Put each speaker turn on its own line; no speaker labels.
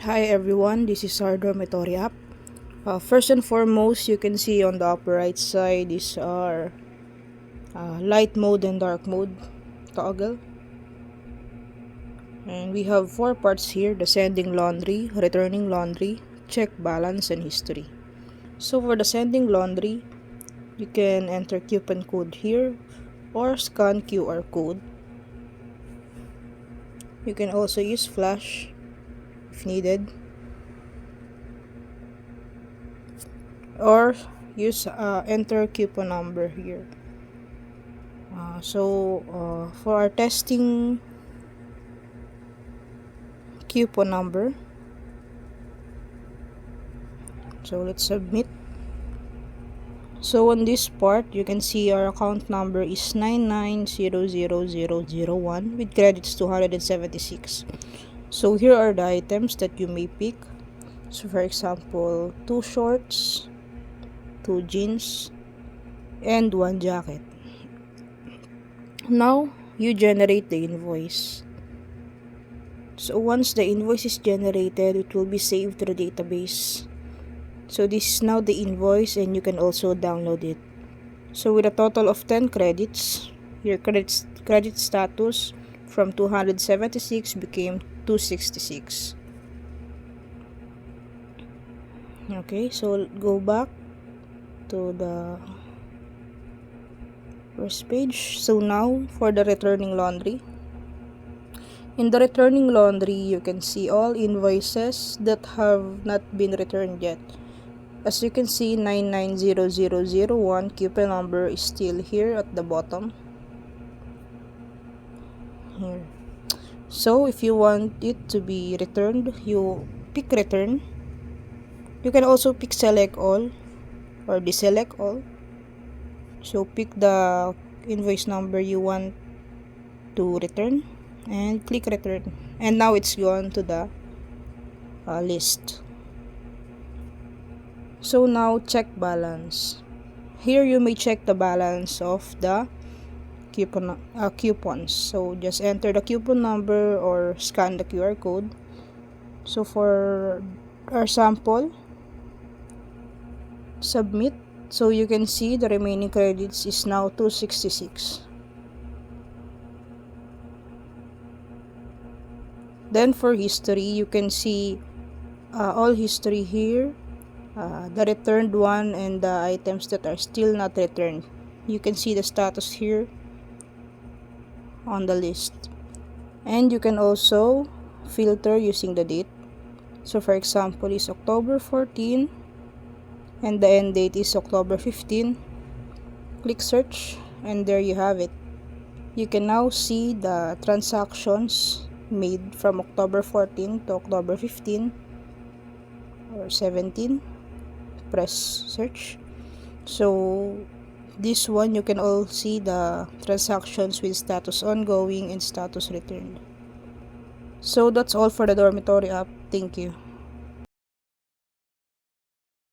Hi everyone, this is our Dormitory app. First and foremost, you can see on the upper right side is our light mode and dark mode toggle. And we have 4 parts here: the sending laundry, returning laundry, check balance, and history. So for the sending laundry, you can enter coupon code here or scan QR code. You can also use flash if needed, or use enter coupon number here. For our testing coupon number, so let's submit. So on this part, you can see our account number is 99000001 with credits 276. So here are the items that you may pick. So for example, 2 shorts, 2 jeans, and 1 jacket. Now, you generate the invoice. So once the invoice is generated, it will be saved to the database. So this is now the invoice and you can also download it. So with a total of 10 credits, your credit status from 276 became 266. Okay, so go back to the first page. So now for the returning laundry. In the returning laundry, you can see all invoices that have not been returned yet. As you can see, 990001 coupon number is still here at the bottom. Here. So if you want it to be returned, you pick return. You can also pick select all or deselect all. So pick the invoice number you want to return and click return, and now it's gone to the list. So now check balance. Here you may check the balance of the coupons. So just enter the coupon number or scan the QR code. So for our sample, submit. So you can see the remaining credits is now 266. Then for history, you can see all history here, the returned one and the items that are still not returned. You can see the status here on the list. And you can also filter using the date. So for example, is October 14 and the end date is October 15. Click search and there you have it. You can now see the transactions made from October 14 to October 15 or 17. Press search. So this one, you can all see the transactions with status ongoing and status returned. So that's all for the Dormitory app. Thank you.